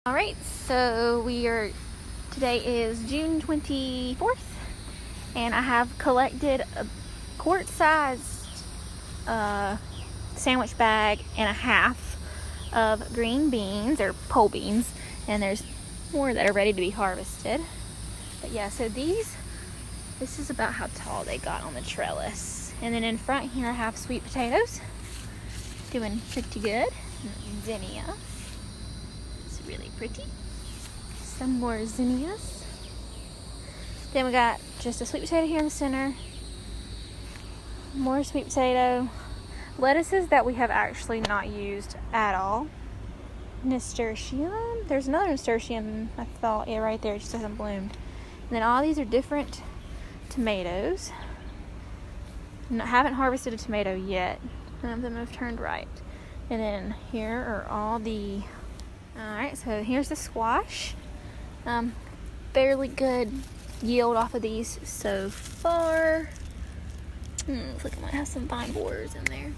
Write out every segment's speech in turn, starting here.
Alright, so today is June 24th, and I have collected a quart-sized sandwich bag and a half of green beans, or pole beans, and there's more that are ready to be harvested. But yeah, so this is about how tall they got on the trellis. And then in front here I have sweet potatoes, doing pretty good. Zinnia. Really pretty. Some more zinnias. Then we got just a sweet potato here in the center. More sweet potato. Lettuces that we have actually not used at all. Nasturtium. There's another nasturtium, I thought. Yeah, right there. It just hasn't bloomed. And then all these are different tomatoes. Haven't harvested a tomato yet. None of them have turned right. And then here are all the... Alright, so here's the squash. Fairly good yield off of these so far. Looks like I might have some vine borers in there.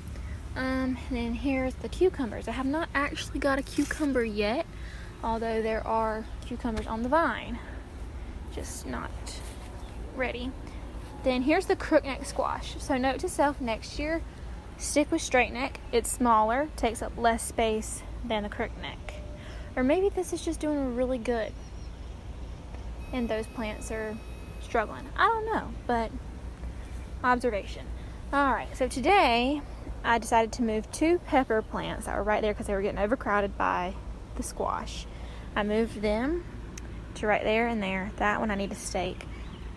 And then here's the cucumbers. I have not actually got a cucumber yet, although there are cucumbers on the vine. Just not ready. Then here's the crookneck squash. So note to self, next year, stick with straight neck. It's smaller, takes up less space than the crookneck. Or maybe this is just doing really good and those plants are struggling. I don't know, but observation. Alright, so today I decided to move 2 pepper plants that were right there because they were getting overcrowded by the squash. I moved them to right there and there. That one I need to stake.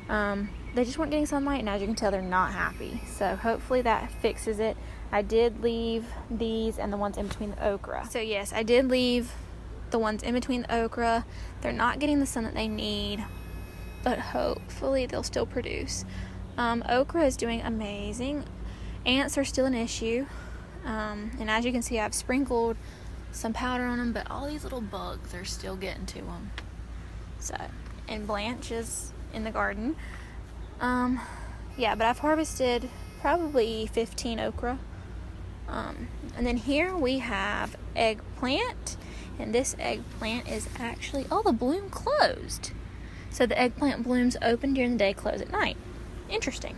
They just weren't getting sunlight, and as you can tell, they're not happy. So hopefully that fixes it. I did leave these and the ones in between the okra. So yes, I did leave the ones in between the okra. They're not getting the sun that they need, but hopefully they'll still produce. Okra is doing amazing. Ants are still an issue, and as you can see, I've sprinkled some powder on them, but all these little bugs are still getting to them. So, and Blanche is in the garden. Yeah, but I've harvested probably 15 okra. And then here we have eggplant. And this eggplant is actually, the bloom closed. So the eggplant blooms open during the day, close at night. Interesting.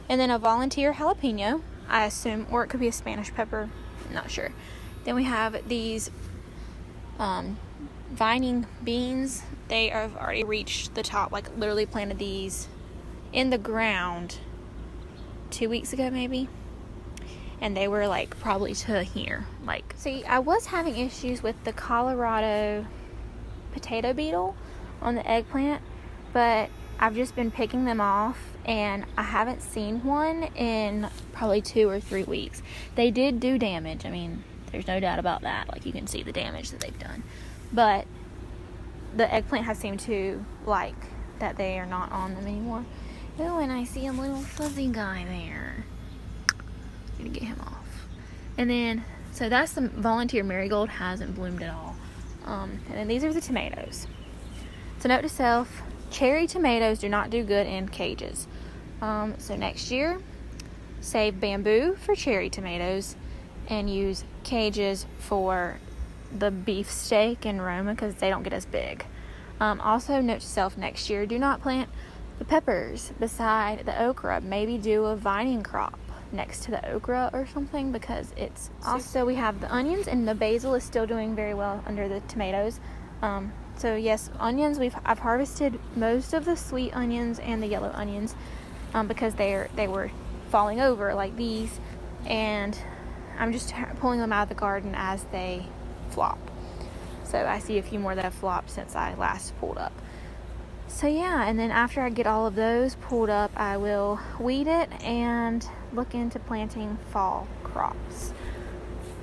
And then a volunteer jalapeno, I assume, or it could be a Spanish pepper, I'm not sure. Then we have these vining beans. They have already reached the top, like literally planted these in the ground 2 weeks ago maybe. And they were like probably to here. See, I was having issues with the Colorado potato beetle on the eggplant, but I've just been picking them off and I haven't seen one in probably 2 or 3 weeks. They did do damage. I mean, there's no doubt about that. Like, you can see the damage that they've done. But the eggplant has seemed to like that they are not on them anymore. Oh, and I see a little fuzzy guy there. To get him off. And then, so that's the volunteer marigold, hasn't bloomed at all. And then these are the tomatoes. So note to self, cherry tomatoes do not do good in cages. So next year, save bamboo for cherry tomatoes and use cages for the beefsteak and Roma because they don't get as big. Also note to self, next year, do not plant the peppers beside the okra. Maybe do a vining crop next to the okra or something, because it's also, we have the onions, and the basil is still doing very well under the tomatoes. So yes, onions, I've harvested most of the sweet onions and the yellow onions because they were falling over like these, and I'm just pulling them out of the garden as they flop. So I see a few more that have flopped since I last pulled up. So yeah, and then after I get all of those pulled up, I will weed it and look into planting fall crops.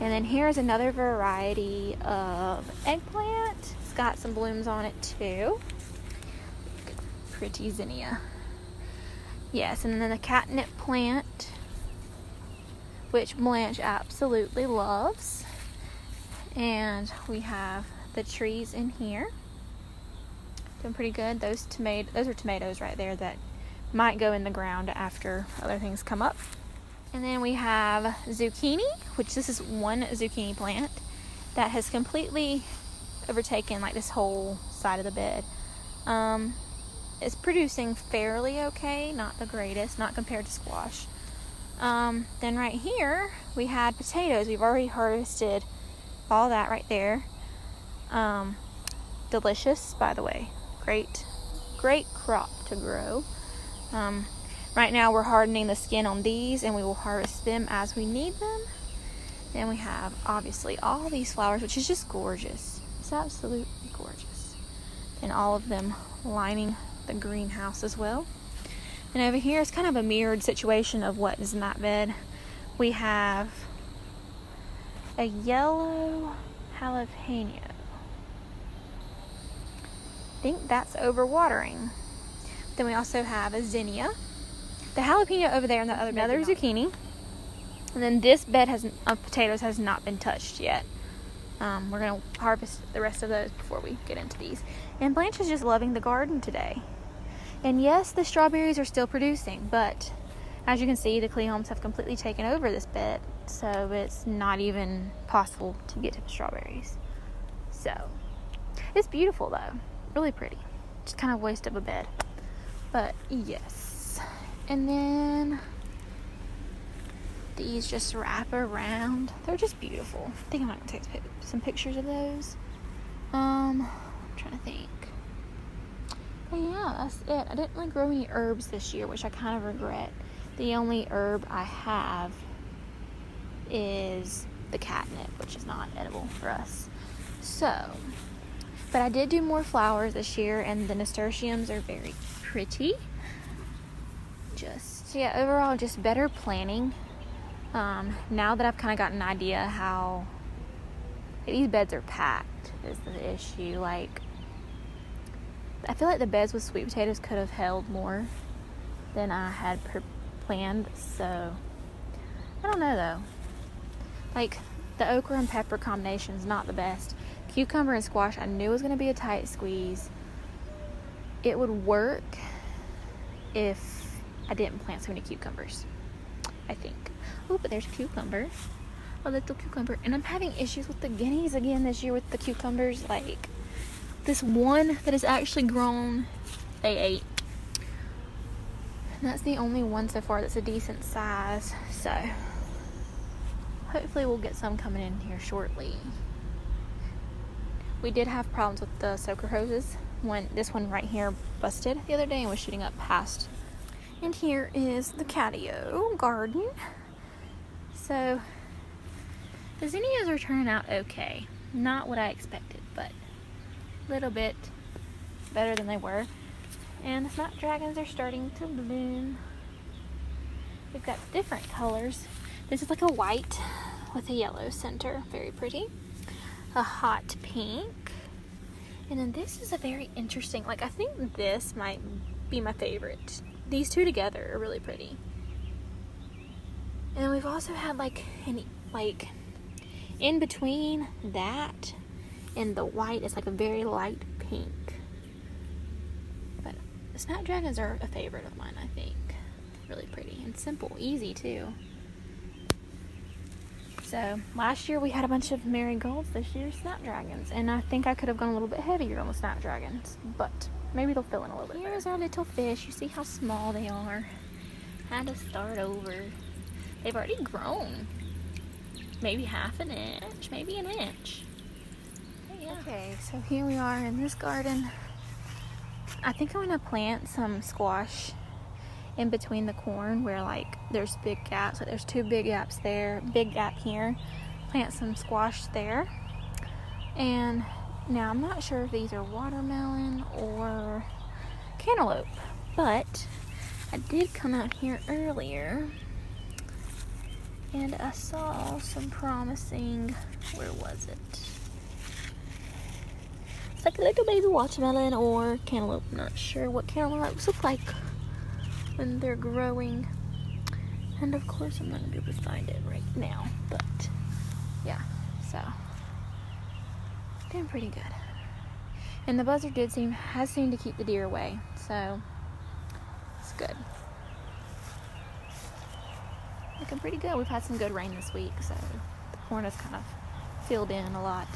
And then here's another variety of eggplant. It's got some blooms on it too. Pretty zinnia. Yes, and then the catnip plant, which Blanche absolutely loves. And we have the trees in here. Doing pretty good. Those are tomatoes right there that might go in the ground after other things come up. And then we have zucchini, which this is one zucchini plant that has completely overtaken like this whole side of the bed. It's producing fairly okay, not the greatest, not compared to squash. Then right here we had potatoes. We've already harvested all that right there. Delicious, by the way. Great crop to grow. Right now we're hardening the skin on these, and we will harvest them as we need them. Then we have obviously all these flowers, which is just gorgeous. It's absolutely gorgeous. And all of them lining the greenhouse as well. And over here is kind of a mirrored situation of what is in that bed. We have a yellow jalapeno. I think that's overwatering. Then we also have a zinnia. The jalapeno over there in the other bed, another zucchini. And then this bed of potatoes has not been touched yet. We're going to harvest the rest of those before we get into these. And Blanche is just loving the garden today. And yes, the strawberries are still producing, but as you can see, the Cleomes have completely taken over this bed, so it's not even possible to get to the strawberries. So, it's beautiful though. Really pretty. Just kind of a waste of a bed. But yes. And then these just wrap around. They're just beautiful. I think I might take some pictures of those. I'm trying to think. But yeah, that's it. I didn't really grow any herbs this year, which I kind of regret. The only herb I have is the catnip, which is not edible for us. So, but I did do more flowers this year, and the nasturtiums are very pretty. Yeah, overall, just better planning. Now that I've kind of got an idea how these beds are packed is the issue. Like, I feel like the beds with sweet potatoes could have held more than I had planned. So, I don't know though. Like, the okra and pepper combination is not the best. Cucumber and squash, I knew was going to be a tight squeeze. It would work if I didn't plant so many cucumbers, I think. Oh, but there's a cucumber. A little cucumber. And I'm having issues with the guineas again this year with the cucumbers. Like, this one that is actually grown, they ate. And that's the only one so far that's a decent size. So, hopefully we'll get some coming in here shortly. We did have problems with the soaker hoses when this one right here busted the other day and was shooting up past. And here is the catio garden. So, the zinnias are turning out okay. Not what I expected, but a little bit better than they were. And the snapdragons are starting to bloom. We've got different colors. This is like a white with a yellow center. Very pretty. A hot pink. And then this is a very interesting, like, I think this might be my favorite. These two together are really pretty. And then we've also had in between that and the white, it's like a very light pink. But the snapdragons are a favorite of mine, I think. Really pretty and simple, easy too. So last year we had a bunch of marigolds, this year snapdragons. And I think I could have gone a little bit heavier on the snapdragons, but maybe they'll fill in a little bit. Here's our little fish. You see how small they are. Had to start over. They've already grown. Maybe half an inch, maybe an inch. Yeah. Okay, so here we are in this garden. I think I'm gonna plant some squash in between the corn where like there's big gaps. Like there's two big gaps there, big gap here. Plant some squash there. And now I'm not sure if these are watermelon or cantaloupe, but I did come out here earlier and I saw some promising, where was it? It's like a little baby watermelon or cantaloupe. I'm not sure what cantaloupes look like when they're growing. And of course I'm not gonna be able to find it right now, but yeah, so doing pretty good. And the buzzard has seemed to keep the deer away, so it's good. Looking pretty good. We've had some good rain this week, so the corn has kind of filled in a lot.